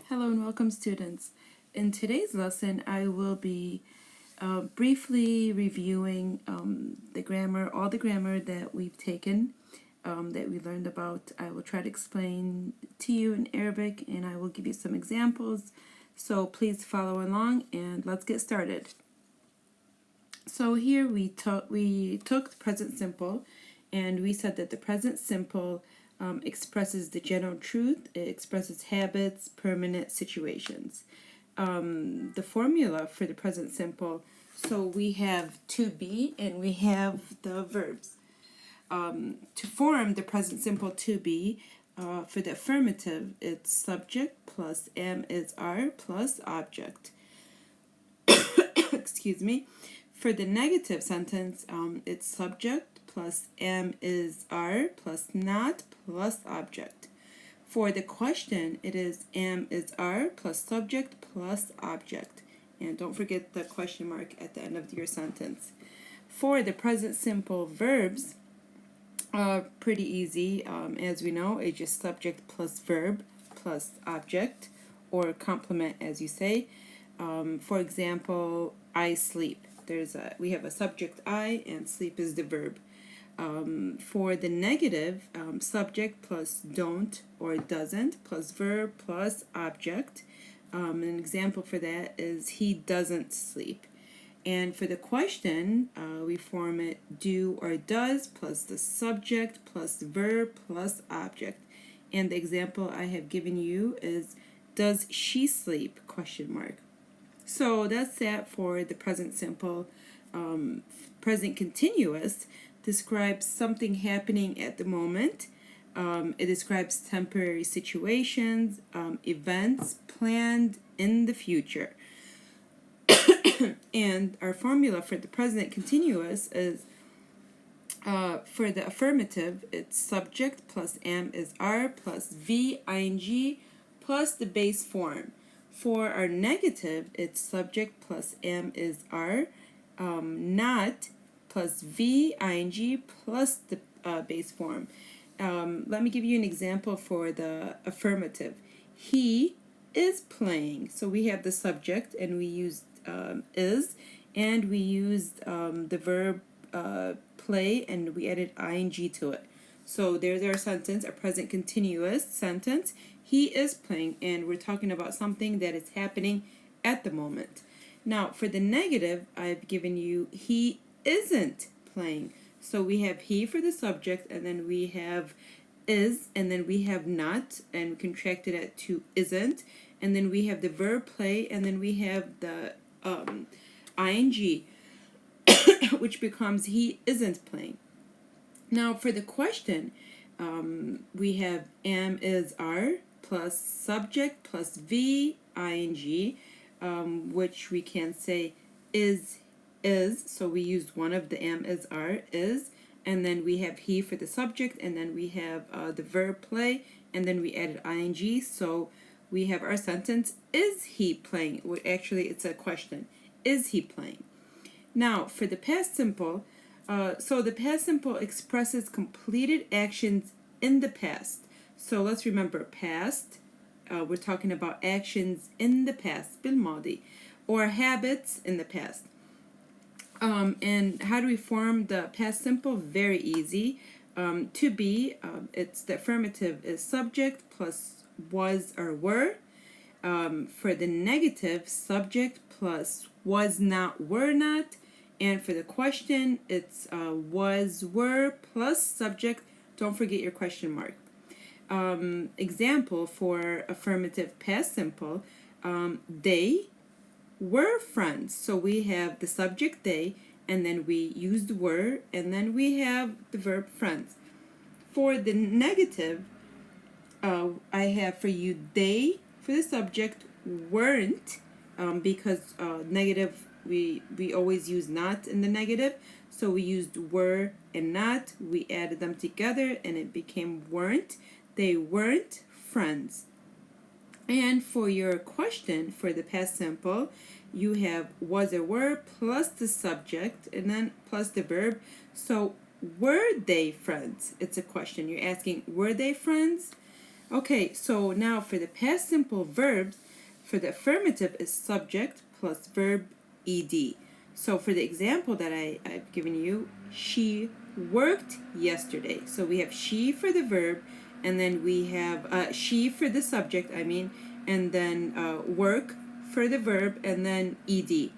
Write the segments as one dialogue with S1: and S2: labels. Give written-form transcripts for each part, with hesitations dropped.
S1: Hello and welcome, students. In today's lesson, I will be briefly reviewing the grammar, all the grammar that we've taken, that we learned about. I will try to explain to you in Arabic, and I will give you some examples. So please follow along, and let's get started. So here we took the present simple, and we said that the present simple expresses the general truth. It expresses habits, permanent situations. The formula for the present simple, so we have to be and we have the verbs. To form the present simple to be, for the affirmative, it's subject plus am is are plus object. Excuse me. For the negative sentence, it's subject plus am is are plus not plus object. For the question, it is am is are plus subject plus object. And don't forget the question mark at the end of your sentence. For the present simple verbs, pretty easy. As we know, it's just subject plus verb plus object, or complement as you say. For example, I sleep. We have a subject I, and sleep is the verb. For the negative, subject plus don't or doesn't plus verb plus object. An example for that is he doesn't sleep. And for the question, we form it do or does plus the subject plus verb plus object. And the example I have given you is does she sleep? Question mark. So that's that for the present simple. Present continuous describes something happening at the moment. It describes temporary situations, events planned in the future. And our formula for the present continuous is, for the affirmative, it's subject plus am is are plus v ing plus the base form. For our negative, it's subject plus am is are, not plus v ing plus the base form. Let me give you an example for the affirmative. He is playing. So we have the subject, and we used is, and we used the verb play, and we added ing to it. So there's our sentence, a present continuous sentence. He is playing, and we're talking about something that is happening at the moment. Now, for the negative, I've given you he isn't playing. So we have he for the subject, and then we have is, and then we have not, and we contracted it to isn't, and then we have the verb play, and then we have the ing, which becomes he isn't playing. Now for the question, we have am is are plus subject plus v ing, which we can say is, so we used one of the am is are, is, and then we have he for the subject, and then we have the verb play, and then we added ing, so we have our sentence, is he playing? Well, actually it's a question, is he playing? Now for the past simple, so the past simple expresses completed actions in the past. So let's remember past, we're talking about actions in the past, بالماضي, or habits in the past. And how do we form the past simple? Very easy. To be, it's the affirmative is subject plus was or were. For the negative, subject plus was not, were not. And for the question, it's was, were plus subject. Don't forget your question mark. Example for affirmative past simple, they were friends. So we have the subject they, and then we used were, and then we have the verb friends. For the negative, I have for you they for the subject, weren't, because negative, we always use not in the negative, so we used were and not, we added them together and it became weren't. They weren't friends. And for your question, for the past simple, you have was or were plus the subject and then plus the verb. So were they friends? It's a question. You're asking, were they friends? Okay, so now for the past simple verbs, for the affirmative is subject plus verb ed. So for the example that I've given you, she worked yesterday. So we have she for the verb, and then we have she for the subject, and then work for the verb, and then ed.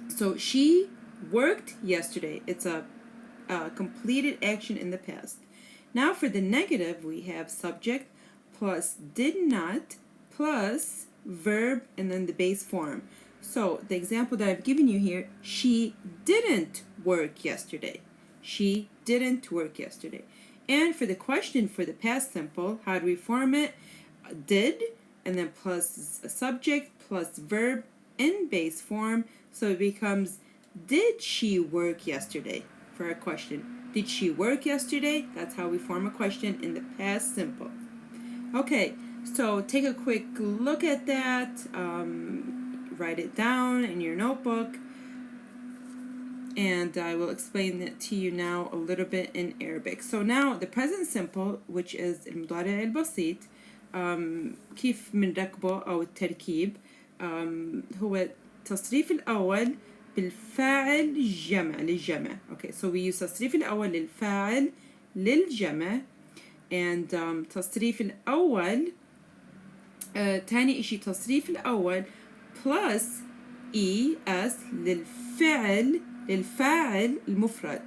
S1: So she worked yesterday. It's a completed action in the past. Now for the negative, we have subject plus did not plus verb and then the base form. So the example that I've given you here, she didn't work yesterday. She didn't work yesterday. And for the question for the past simple, how do we form it? Did, and then plus a subject plus verb in base form. So it becomes, did she work yesterday? For a question. Did she work yesterday? That's how we form a question in the past simple. Okay, so take a quick look at that. Write it down in your notebook. And I will explain it to you now a little bit in Arabic. So now the present simple, which is المضارع البسيط، كيف بنركبه أو التركيب، هو التصريف الأول بالفاعل جمع للجمع. Okay, so we use تصريف الأول للفاعل للجمع. And تصريف الأول تاني إشي تصريف الأول plus es للفاعل المفرد.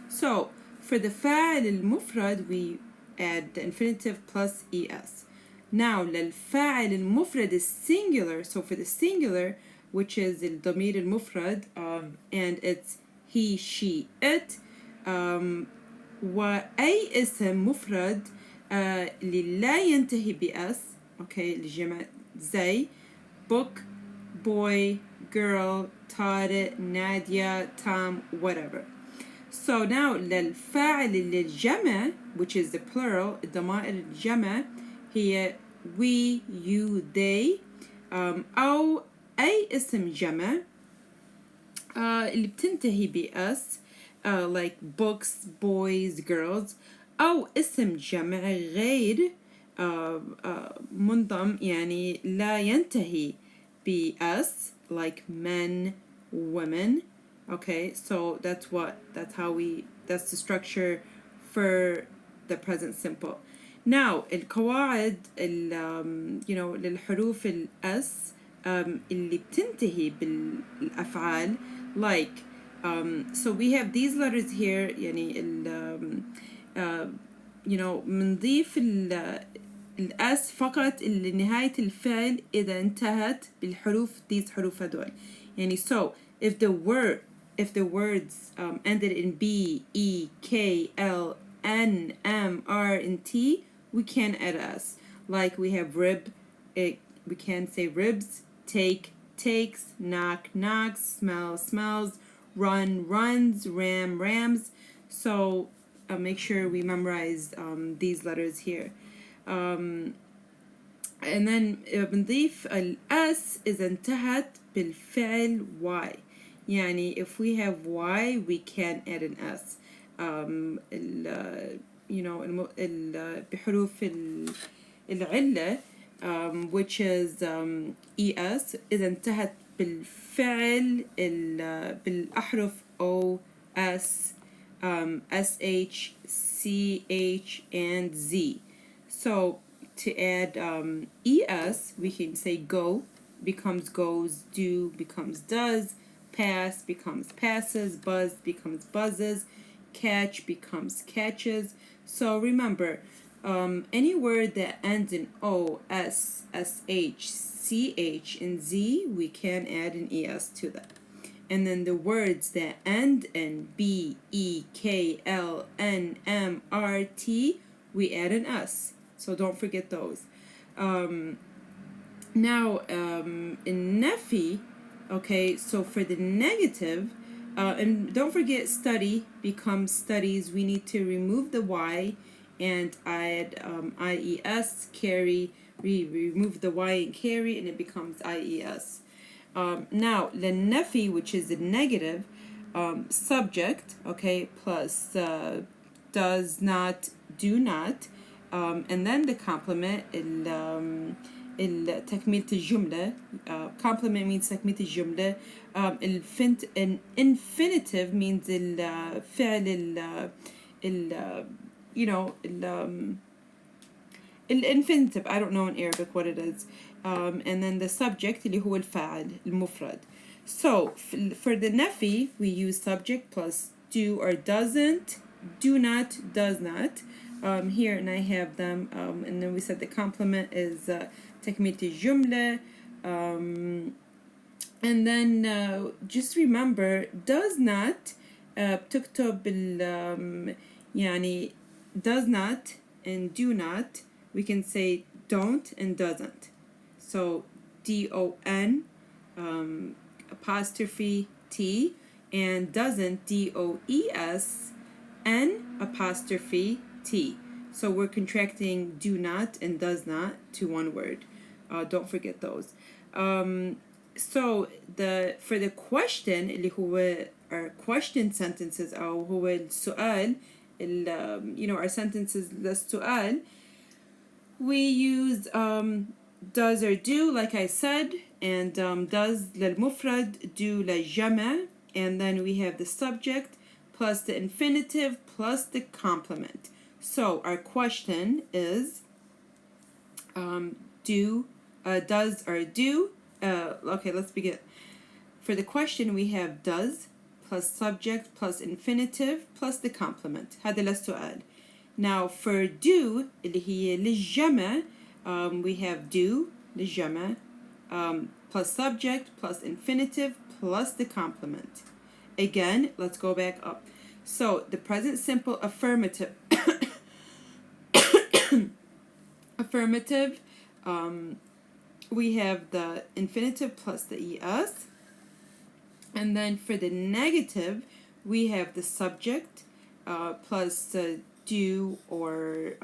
S1: So for the فاعل المفرد we add the infinitive plus es. Now للفاعل المفرد is singular. So for the singular, which is الضمير المفرد, and it's he, she, it, وأي اسم مفرد اللي لا ينتهي بأس, okay, الجمع زي book, boy, girl, طارق, Nadia, Tom, whatever. So now للفاعل للجمع, which is the plural, الضمائر الجمع هي we, you, they, أو أي اسم جمع اللي بتنتهي بأس, like books, boys, girls, أو اسم جمع غير منضم يعني لا ينتهي بأس, like men, women. Okay, so that's the structure for the present simple. Now القواعد للحروف الأس اللي بتنتهي بالأفعال, like so we have these letters here, يعني بنضيف الأس فقط اللي نهاية الفعل إذا انتهت بالحروف these حروف هدول. يعني so if the words ended in B, E, K, L, N, M, R, and T, we can add S. Like we have rib, we can say ribs, take, takes, knock, knocks, smell, smells, run, runs, ram, rams. So make sure we memorize these letters here. And then بنضيف الأس إذا انتهت بالفعل Y. يعني if we have Y we can add an S. بحروف العلة which is ES إذا انتهت بالفعل بالأحرف O, S, SH, CH, and Z. So to add ES, we can say go becomes goes, do becomes does, pass becomes passes, buzz becomes buzzes, catch becomes catches. So remember, any word that ends in O, S, SH, CH, and Z, we can add an ES to that. And then the words that end in B, E, K, L, N, M, R, T, we add an S. So don't forget those. Now, in Nafi, okay, so for the negative, and don't forget study becomes studies. We need to remove the Y and add IES, carry. We remove the Y and carry, and it becomes IES. Now, the Nafi, which is the negative, subject, okay, plus does not, do not, and then the complement تكملة الجملة. Complement means تكملة الجملة. Infinitive means الفعل you know الانفينيتيف. I don't know in Arabic what it is. And then the subject اللي هو الفاعل المفرد. So for the نفي we use subject plus do or doesn't, do not, does not. Here and I have them. And then we said the complement is تكملة الجملة. And then just remember does not بتكتب يعني does not and do not. We can say don't and doesn't. So D-O-N apostrophe T, and doesn't D-O-E-S-N apostrophe T. So we're contracting do not and does not to one word. Don't forget those. So for the question اللي هو our question sentences أو هو السؤال you know our sentences للسؤال, we use does or do like I said, and does للمفرد, do للجمع, and then we have the subject plus the infinitive plus the complement. So our question is does or do. Okay, let's begin. For the question we have does plus subject plus infinitive plus the complement. هذا للسؤال. Now for do اللي هي للجمع, we have do للجمع plus subject plus infinitive plus the complement. Again, let's go back up. So the present simple affirmative affirmative, we have the infinitive plus the es. And then for the negative, we have the subject plus the do or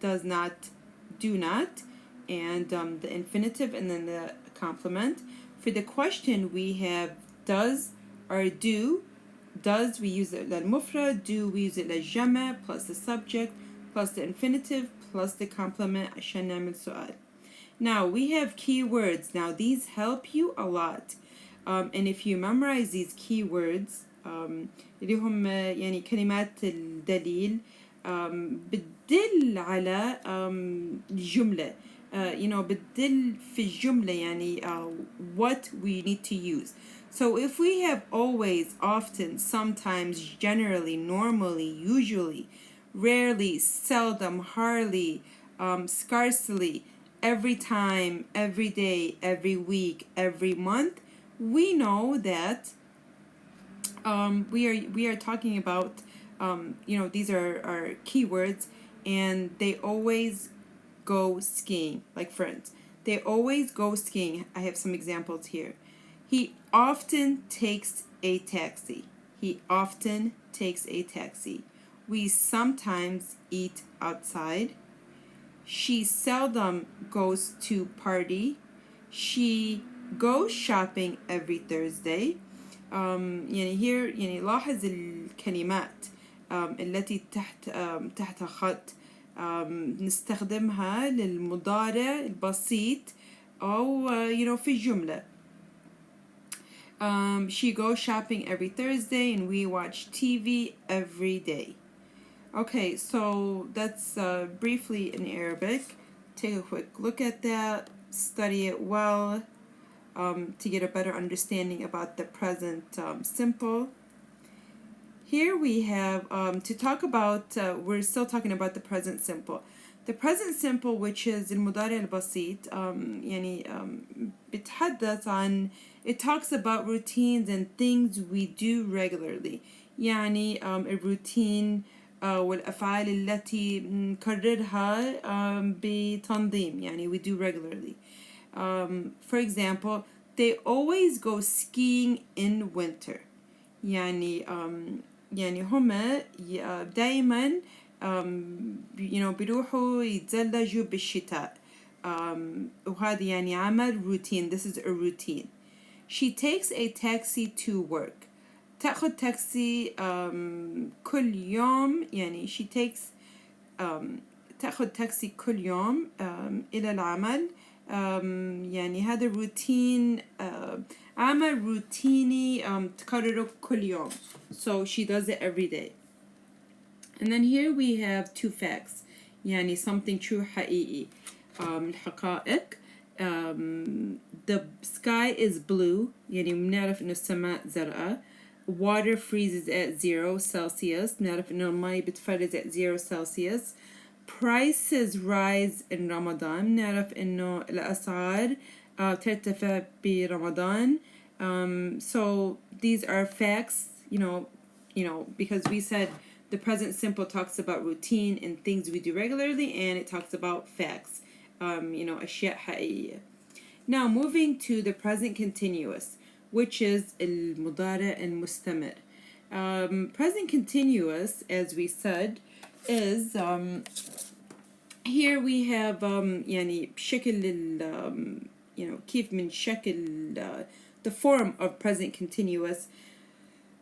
S1: does not, do not, and the infinitive, and then the complement. For the question, we have does or do. Does, we use it للمفرد. Do, we use it للجمع plus the subject plus the infinitive plus the complement عشان نعمل سؤال. Now we have keywords. Now these help you a lot. And if you memorize these keywords اللي هم يعني كلمات الدليل بتدل على الجملة, you know بتدل في الجملة يعني what we need to use. So if we have always, often, sometimes, generally, normally, usually, rarely, seldom, hardly, scarcely, every time, every day, every week, every month, we know that we are talking about you know, these are our keywords, and they always go skiing. Like friends, they always go skiing. I have some examples here. He often takes a taxi. He often takes a taxi. We sometimes eat outside. She seldom goes to party. She goes shopping every Thursday. يعني here يعني لاحظ الكلمات التي تحت خط نستخدمها للمضارع البسيط أو you know في الجملة. She goes shopping every Thursday and we watch TV every day. Okay, so that's briefly in Arabic. Take a quick look at that, study it well to get a better understanding about the present simple. Here we have to talk about, we're still talking about the present simple. The present simple, which is المضارع البسيط, يعني بتحدث عن, it talks about routines and things we do regularly. يعني الروتين والأفعال التي نكررها بتنظيم, يعني we do regularly. For example, they always go skiing in winter. يعني يعني هما دايما you know بيروحوا يتزلجوا بالشتاء. وهذا يعني عمل routine. This is a routine. She takes a taxi to work. تأخذ تاكسي كل يوم, يعني she takes تأخذ تاكسي كل يوم إلى العمل. يعني هذا روتين عمل روتيني تكرره كل يوم. So she does it every day. And then here we have two facts. يعني something true حقيقي. الحقائق. The sky is blue. يعني بنعرف إنه السماء زرقاء. Water freezes at 0 Celsius. بنعرف إنه المي بتفرز at 0 Celsius. Prices rise in Ramadan. نعرف إنه الأسعار ترتفع برمضان. So these are facts, you know, because we said the present simple talks about routine and things we do regularly, and it talks about facts, أشياء حقيقية. Now moving to the present continuous, which is المضارع المستمر. Present continuous, as we said, is here we have يعني بشكل كيف من شكل the form of present continuous.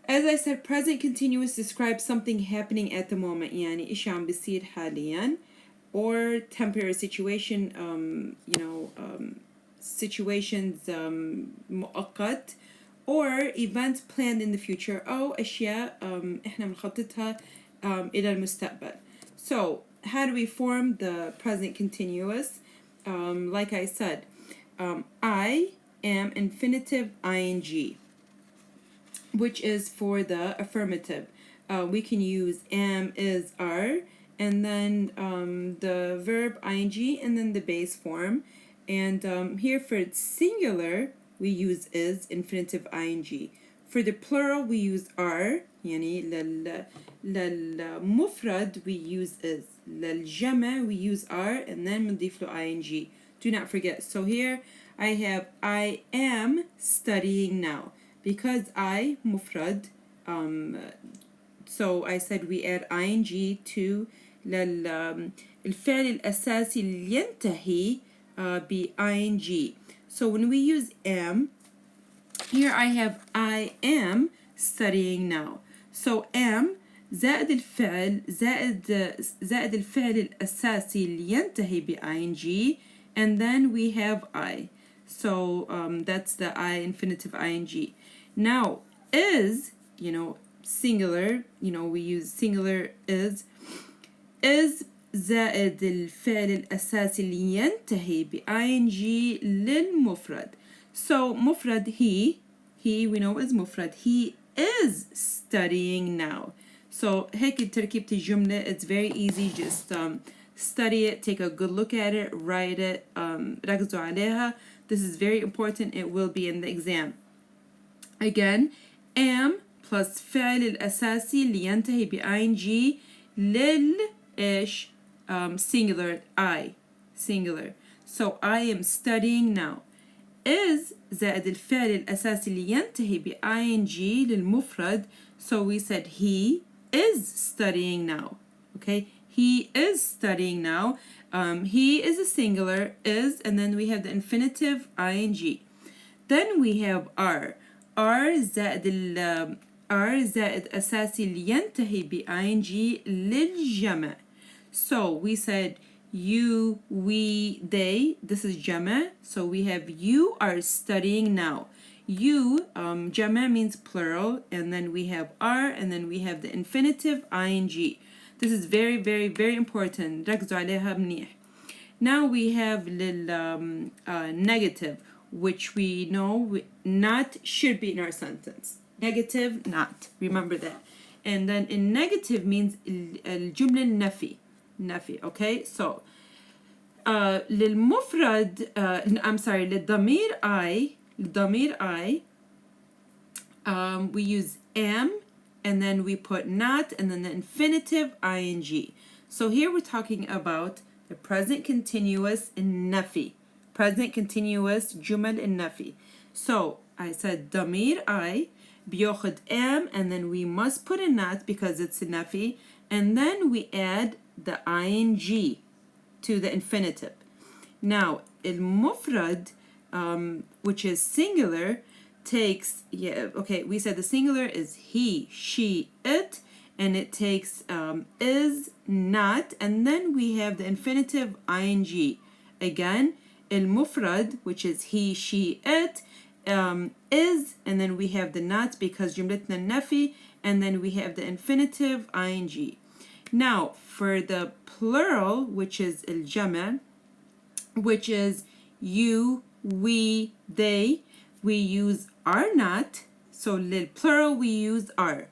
S1: As I said, present continuous describes something happening at the moment. يعني إشي عم بيصير حاليا, or temporary situation, situations مؤقت, or events planned in the future, أو أشياء إحنا بنخططها إلى المستقبل. So how do we form the present continuous? Like I said, I am infinitive ing, which is for the affirmative. We can use am, is, are, and then the verb ing, and then the base form. And here for singular, we use is, infinitive ing. For the plural, we use are. يعني للمفرد we use is. للجمع we use are, and then بنضيف له ing. Do not forget. So here I have I am studying now. Because I مفرد, so I said we add ing to الفعل الأساسي اللي ينتهي ب ing. So when we use am, here I have I am studying now. So am زائد الفعل زائد الفعل الأساسي اللي ينتهي ب ing, and then we have I. So that's the I infinitive ing. Now is, singular, we use singular is زائد الفعل الأساسي اللي ينتهي ب ing للمفرد. So مفرد he we know is مفرد. He is studying now. So هيك تركيبة الجملة. It's very easy. Just study it, take a good look at it, write it, ركزوا عليها. This is very important. It will be in the exam. Again, am plus فعل الأساسي اللي ينتهي ب ing إيش singular I. Singular. So I am studying now. Is زائد الفعل الأساسي اللي ينتهي ب ing للمفرد. So we said he is studying now. Okay? He is studying now. He is a singular, is, and then we have the infinitive ing. Then we have are. are زائد أساسي اللي ينتهي ب ing للجمع. So we said you, we, they. This is جمع. So we have you are studying now. You, جمع means plural, and then we have are, and then we have the infinitive ing. This is very, very, very important. ركزوا عليها منيح. Now we have negative, which we know not should be in our sentence. Negative, not. Remember that. And then in negative means الجملة النفي. نفي, okay? So للمفرد I'm sorry, للضمير I, we use am, and then we put not, and then the infinitive ing. So here we're talking about the present continuous in nafi. Present continuous جمل النفي. So I said ضمير I بياخد am, and then we must put a not because it's a nafi, and then we add the ing to the infinitive. Now المفرد, which is singular, takes, we said the singular is he, she, it, and it takes is, not, and then we have the infinitive ing. Again, المفرد, which is he, she, it, is, and then we have the not because جملتنا النفي, and then we have the infinitive ing. Now, for the plural, which is الجمع, which is you, we, they, we use are not. So للplural we use are.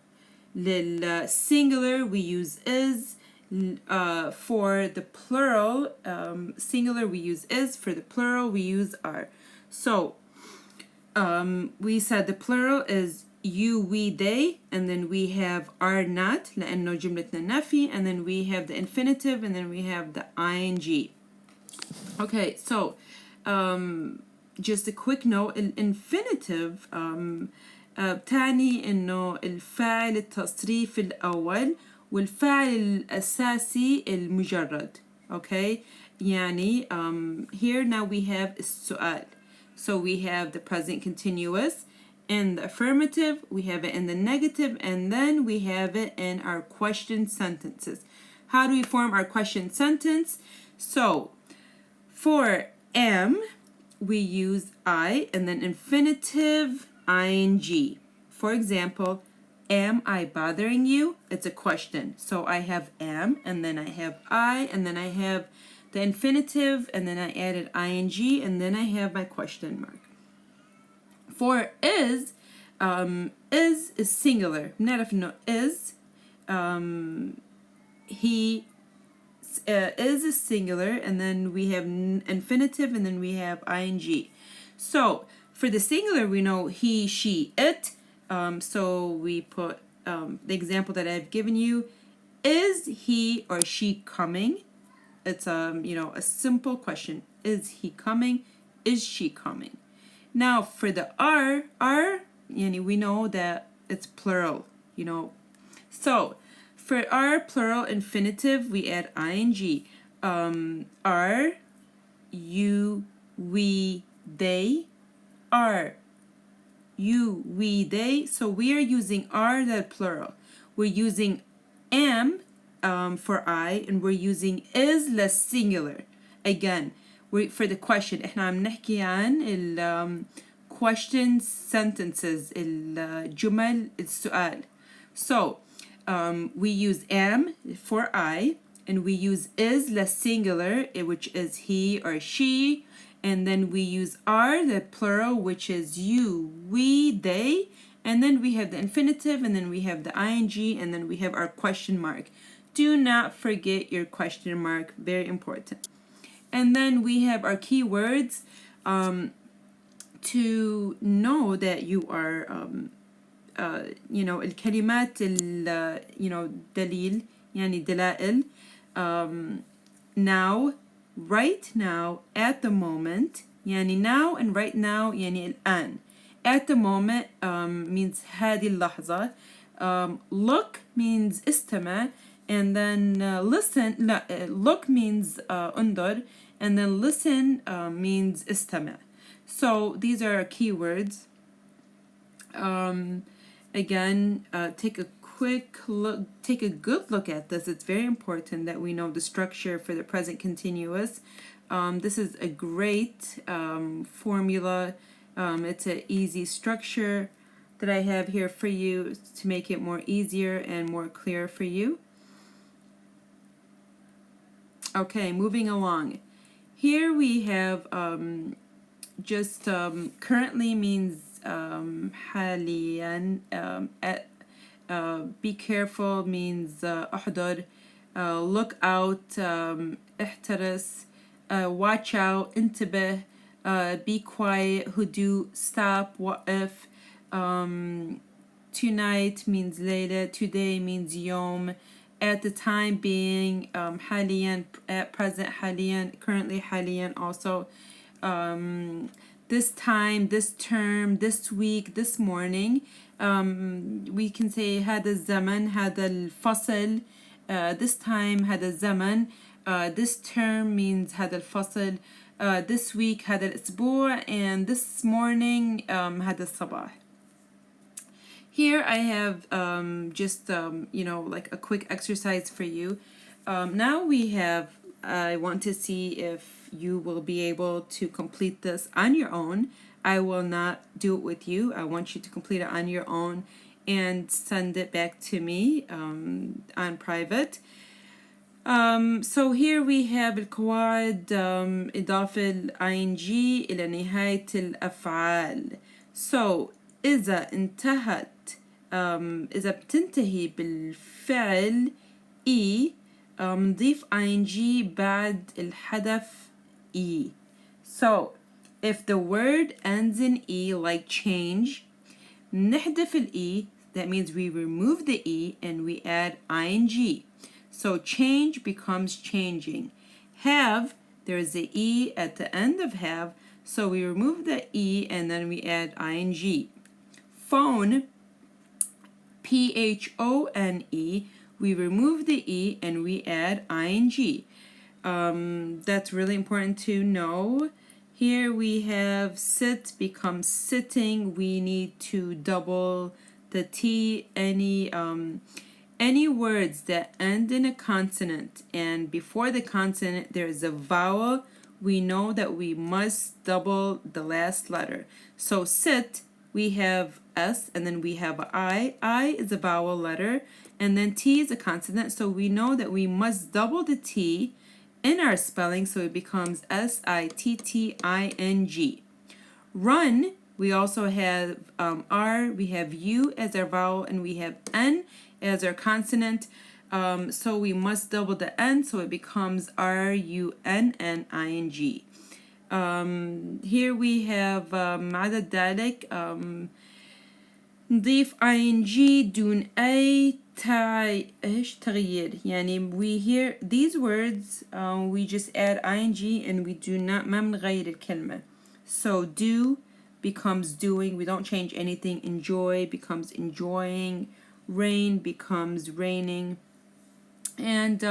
S1: Singular we use is. For the plural, singular we use is. For the plural we use are. So we said the plural is you, we, they, and then we have are not لأنه جملتنا نفي, and then we have the infinitive, and then we have the ing. Okay, so just a quick note, الانفينيتيف بتعني انه الفاعل التصريف الاول والفاعل الاساسي المجرد. Okay, يعني here now we have السؤال. So we have the present continuous in the affirmative, we have it in the negative, and then we have it in our question sentences. How do we form our question sentence? So for am, we use I and then infinitive ing. For example, am I bothering you? It's a question. So I have am, and then I have I, and then I have the infinitive, and then I added ing, and then I have my question mark. For is singular. نعرف إنه is he is a singular, and then we have infinitive, and then we have ing. So for the singular, we know he, she, it. So we put the example that I've given you. Is he or she coming? It's a simple question. Is he coming? Is she coming? Now for the are, we know that it's plural, So for our plural infinitive, we add ing. Are, you, we, they. Are, you, we, they. So we are using are, the plural. We're using am for I, and we're using is less singular. Again, for the question, احنا عم نحكي عن question sentences, الجمل السؤال. So we use am for I, and we use is less singular, which is he or she, and then we use are, the plural, which is you, we, they, and then we have the infinitive, and then we have the ing, and then we have our question mark. Do not forget your question mark, very important. And then we have our keywords to know that you are الكلمات دليل يعني دلائل now, right now, at the moment يعني now and right now يعني الآن. At the moment means هذه اللحظة. Look means استمع, and then listen. Look means انظر, and then listen means استمع. So these are our keywords. Again, take a good look at this. It's very important that we know the structure for the present continuous. This is a great formula. It's an easy structure that I have here for you to make it more easier and more clear for you. Okay, moving along. Here we have just currently means حاليا. Be careful means احذر. Look out, احترس. Watch out, انتبه. Be quiet, هدوء. Stop, وقف. Tonight means later. Today means يوم. At the time being, حاليا, at present, حاليا, currently, حاليا also. This time, this term, this week, this morning. We can say هذا الزمن, هذا الفصل. This time, هذا الزمن. This term means هذا الفصل. This week, هذا الأسبوع. And this morning, هذا الصباح. Here I have just like a quick exercise for you. Now we have, I want to see if you will be able to complete this on your own. I will not do it with you. I want you to complete it on your own and send it back to me on private. So here we have القواعد إضافة ال ing إلى نهاية الأفعال. So إذا انتهت إذا بتنتهي بالفعل E نضيف ing بعد الحدث E. So if the word ends in E like change, نحذف ال E, that means we remove the E and we add ing. So change becomes changing. Have, there's the E at the end of have, so we remove the E and then we add ing. Phone, P-H-O-N-E, we remove the E and we add ing. That's really important to know. Here we have sit becomes sitting. We need to double the T. Any words that end in a consonant and before the consonant there is a vowel, we know that we must double the last letter. So sit, we have S and then we have I. I is a vowel letter and then T is a consonant, so we know that we must double the T in our spelling, so it becomes S-I-T-T-I-N-G. Run, we also have R, we have U as our vowel, and we have N as our consonant. So we must double the N, so it becomes R-U-N-N-I-N-G. Here we have عدد ذلك نضيف ing دون أي تغيير. يعني we hear these words, we just add ing and we do not ما بنغير الكلمة. So do becomes doing, we don't change anything. Enjoy becomes enjoying. Rain becomes raining. And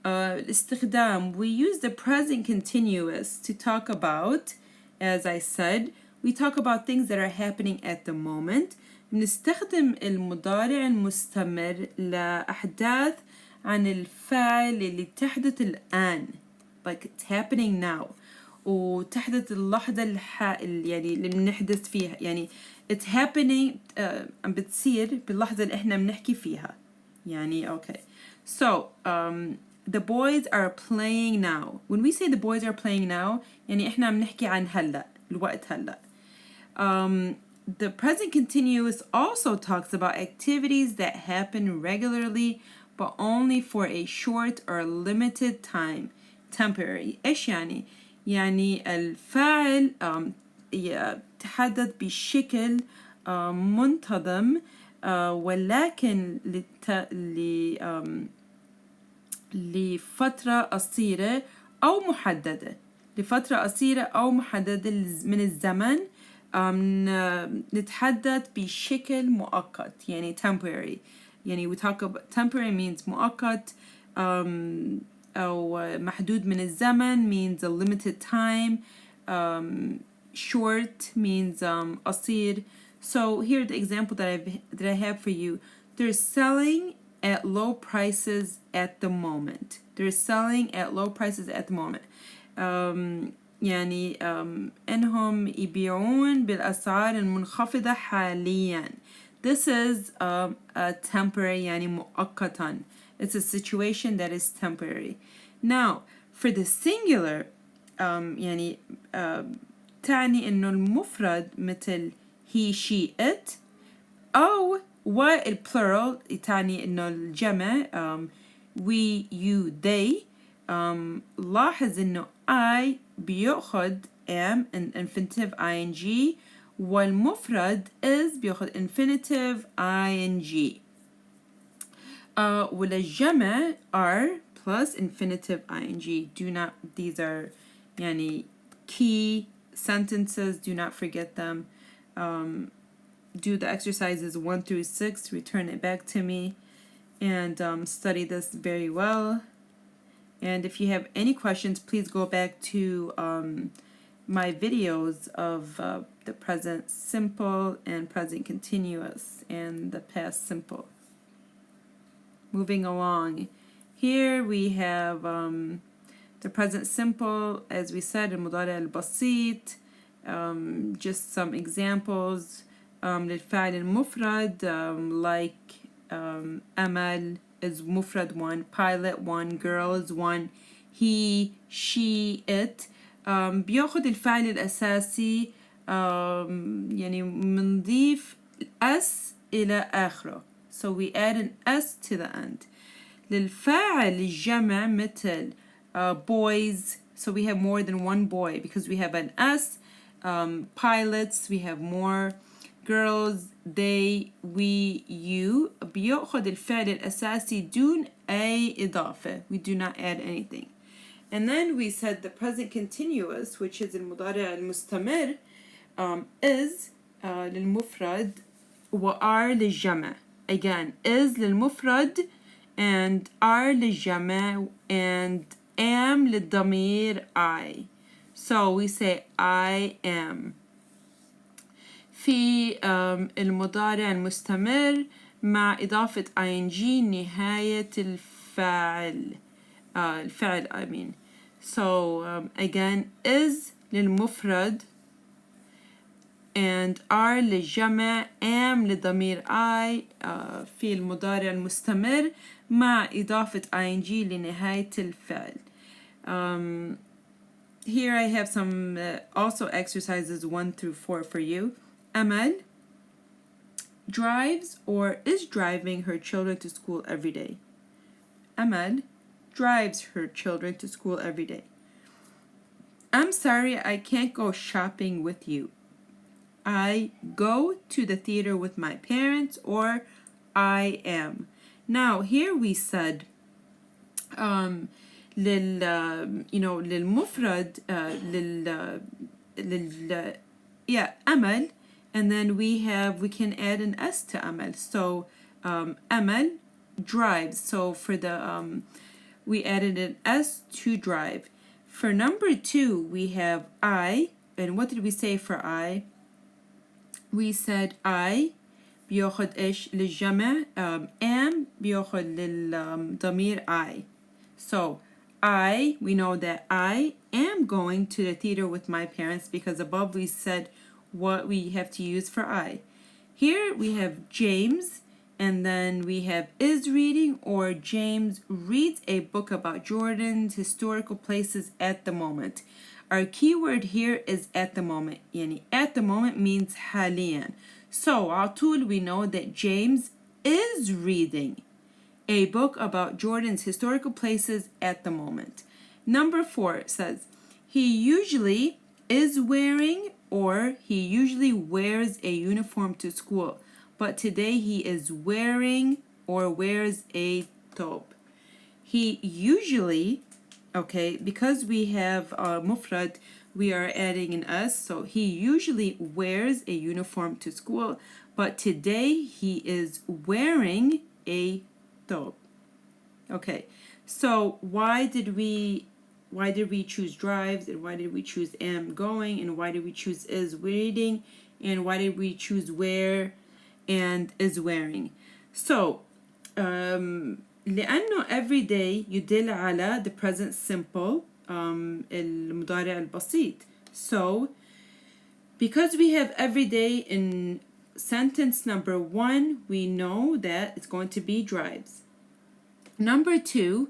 S1: استخدام, we use the present continuous to talk about, as I said, we talk about things that are happening at the moment. بنستخدم المضارع المستمر لأحداث عن الفعل اللي تحدث الآن, like it's happening now, وتحدث اللحظة يعني اللي بنحدث فيها, يعني it's happening بتصير باللحظة اللي احنا بنحكي فيها. يعني okay. So the boys are playing now. When we say the boys are playing now, يعني احنا بنحكي عن هلا, الوقت هلا. The present continuous also talks about activities that happen regularly but only for a short or limited time. Temporary. إيش يعني؟ يعني الفاعل يتحدث بشكل منتظم ولكن لفترة قصيرة أو محددة. لفترة قصيرة أو محددة من الزمن. نتحدث بشكل مؤقت, يعني temporary. يعني we talk about temporary means مؤقت, أو محدود من الزمن means a limited time, short means قصير. So here the example that I have for you. They're selling at low prices at the moment. They're selling at low prices at the moment. يعني إنهم يبيعون بالأسعار المنخفضة حاليا. This is a temporary, يعني مؤقتا. It's a situation that is temporary. Now, for the singular, يعني تعني إنه المفرد مثل he, she, it, أو والplural تعني إنه الجمع we, you, they. لاحظ إنه I بيأخذ am and infinitive ing والمفرد is بيأخذ infinitive ing. وللجمع are plus infinitive ing. Do not, these are يعني key sentences, do not forget them. Do the exercises 1 through 6, return it back to me, and study this very well. And if you have any questions, please go back to my videos of the present simple and present continuous and the past simple. Moving along, here we have the present simple, as we said, المضارع البسيط. Just some examples. للفعل المفرد, like أمل is مفرد one, pilot one, girl is one, he, she, it. بياخد الفعل الأساسي يعني منضيف s إلى آخره. So we add an s to the end. للفاعل الجمع مثل boys, so we have more than one boy because we have an s. Pilots, we have more. Girls, they, we, you. بيأخذ الفعل الأساسي دون أي إضافة. We do not add anything. And then we said the present continuous, which is المضارع المستمر, is للمفرد وR للجمع. Again, is للمفرد and R للجمع and am للضمير I. So we say I am. في المضارع المستمر مع إضافة ing نهاية الفعل. الفعل I mean. So again, is للمفرد and R للجمع, am لضمير I في المضارع المستمر مع إضافة ing لنهاية الفعل. Here I have some also exercises 1 through 4 for you. Amal drives or is driving her children to school every day. Amal drives her children to school every day. I'm sorry, I can't go shopping with you. I go to the theater with my parents, or I am. Now here we said للمفرد أمل, and then we can add an s to أمل. So أمل drives. So for the we added an s to drive. For number 2 we have I, and what did we say for I? We said I بياخد إيش للجمع, am بياخد للضمير I. So I, we know that I am going to the theater with my parents because above we said what we have to use for I. Here we have James, and then we have is reading, or James reads a book about Jordan's historical places at the moment. Our keyword here is at the moment. يعني at the moment means حاليا. So على طول we know that James is reading a book about Jordan's historical places at the moment. Number 4 says, he usually is wearing, or he usually wears a uniform to school, but today he is wearing or wears a thobe. He usually, okay, because we have mufrad, we are adding an s, so he usually wears a uniform to school, but today he is wearing a thobe. Okay, so why did we choose drives, and why did we choose am going, and why did we choose is reading, and why did we choose wear and is wearing? So لأنه every day يدل على the present simple المضارع البسيط. So because we have every day in sentence number 1, we know that it's going to be drives. Number 2,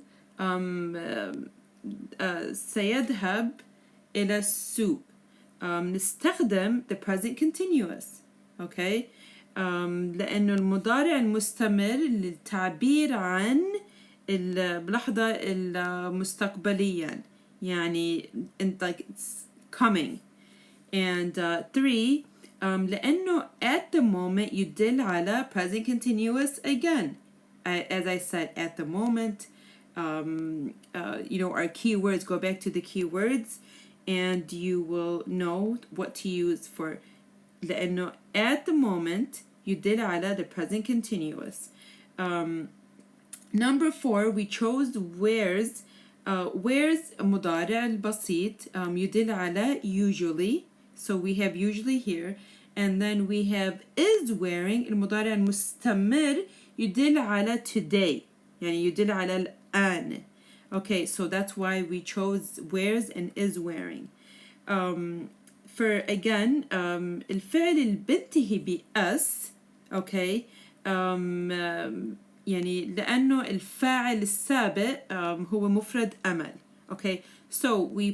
S1: سيذهب إلى السوق. نستخدم the present continuous. Okay, لأنه المضارع المستمر للتعبير عن بلحظة المستقبليا, يعني like it's coming. And 3, لأنه at the moment يدل على present continuous again. As I said, at the moment, our keywords, go back to the keywords, and you will know what to use for. لأنه at the moment يدل على the present continuous. Number 4, we chose wears where's مضارع البسيط يدل على usually, so we have usually here, and then we have is wearing المضارع المستمر يدل على today, يعني يدل على الآن. Okay, so that's why we chose wears and is wearing. For again الفعل اللي بينتهي ب us, okay, يعني لأنه الفاعل السابق هو مفرد أمل. Okay, so we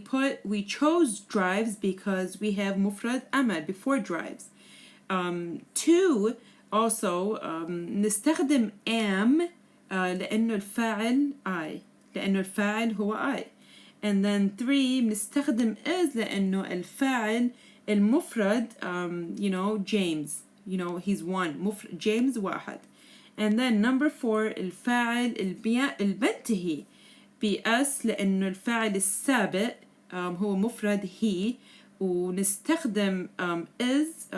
S1: chose drives because we have مفرد أمل before drives. Two, also نستخدم am لأنه الفاعل لأنه الفاعل هو I. And then three بنستخدم is لأنه الفاعل المفرد you know James, you know he's one, James واحد. And then number four الفاعل البنتهي بأس لأنه الفاعل السابق هو مفرد he, ونستخدم is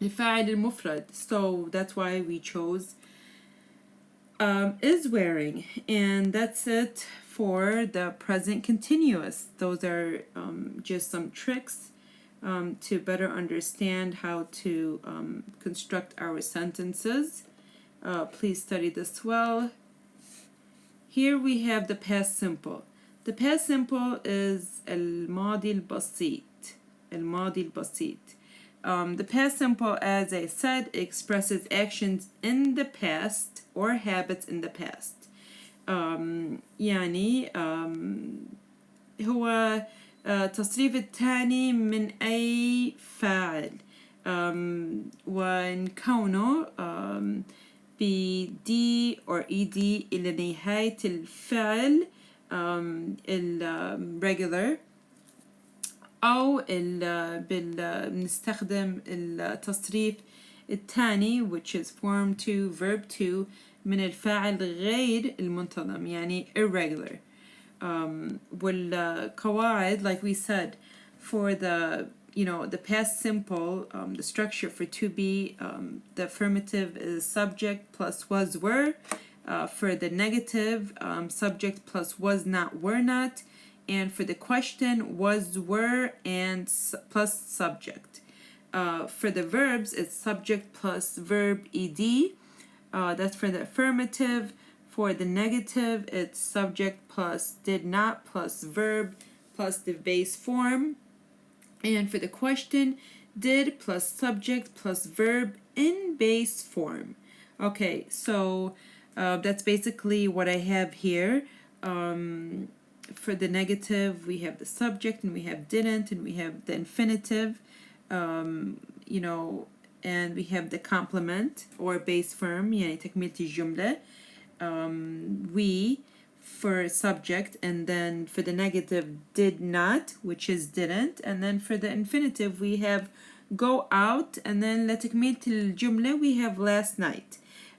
S1: الفاعل المفرد. So that's why we chose is wearing. And that's it for the present continuous. Those are just some tricks to better understand how to construct our sentences. Please study this well. Here we have the past simple. The past simple is الماضي البسيط. الماضي البسيط. The past simple, as I said, expresses actions in the past or habits in the past. يعني هو تصريف الثاني من أي فاعل وإن كونه ب-d or ed إلى نهاية الفعل regular أو بنستخدم التصريف الثاني which is form 2 verb 2 من الفاعل غير المنتظم يعني irregular. والقواعد like we said for the the past simple, the structure for to be, the affirmative is subject plus was were. For the negative, subject plus was not were not. And for the question, was were and plus subject. For the verbs, it's subject plus verb ed. That's for the affirmative. For the negative, it's subject plus did not plus verb plus the base form. And for the question, did plus subject plus verb in base form. Okay, so that's basically what I have here. For the negative, we have the subject and we have didn't and we have the infinitive, and we have the complement or base form, يعني تكملة الجملة. We for subject, and then for the negative did not, which is didn't, and then for the infinitive we have go out, and then لتكملة الجملة we have last night.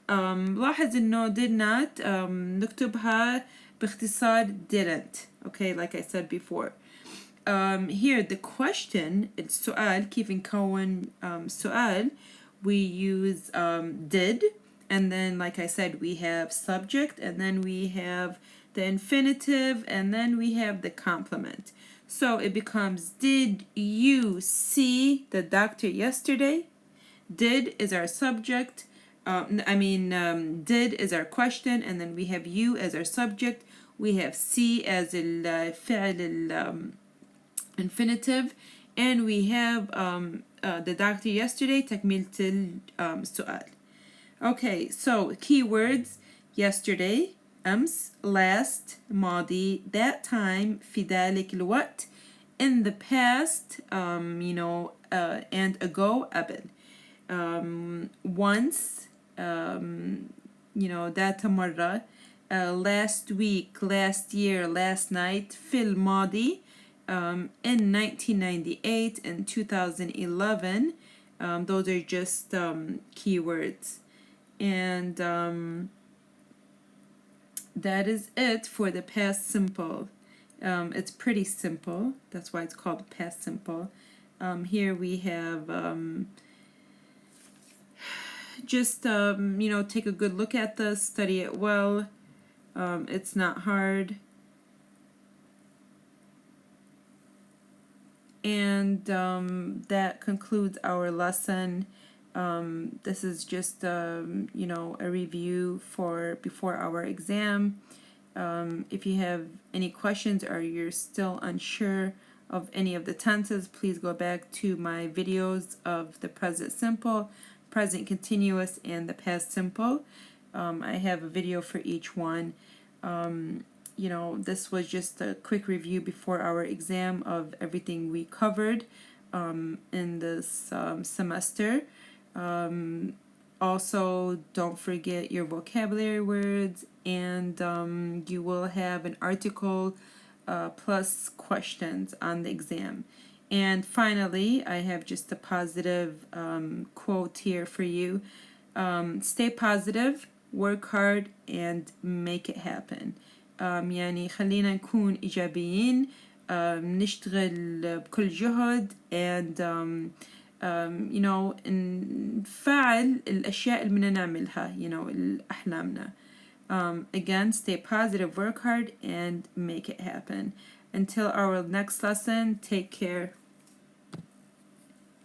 S1: لاحظ انه did not نكتبها باختصار didn't. Okay, like I said before. Here the question, السؤال كيف نكون سؤال, we use did, and then like I said we have subject, and then we have the infinitive, and then we have the complement. So it becomes, did you see the doctor yesterday? Did is our subject. Did is our question, and then we have you as our subject. We have see as الفعل infinitive, and we have the doctor yesterday تكملة السؤال. Okay, so keywords: yesterday, أمس, last, ماضي, that time, في ذلك الوقت, in the past, and ago, قبل. Once, ذات مرة, last week, last year, last night, في الماضي, in 1998 and 2011. Those are just keywords. And that is it for the past simple. It's pretty simple. That's why it's called past simple. Here we have just take a good look at this, study it well. It's not hard. And that concludes our lesson. This is just you know, a review for before our exam. If you have any questions or you're still unsure of any of the tenses, please go back to my videos of the present simple, present continuous, and the past simple. I have a video for each one. You know, this was just a quick review before our exam of everything we covered in this semester. Also, don't forget your vocabulary words, and you will have an article plus questions on the exam. And finally, I have just a positive quote here for you. Stay positive, work hard, and make it happen. يعني خلينا نكون إيجابيين، نشتغل بكل جهد، and you know، نفعل الأشياء اللي بدنا نعملها، you know، أحلامنا. Again, stay positive, work hard, and make it happen. Until our next lesson, take care.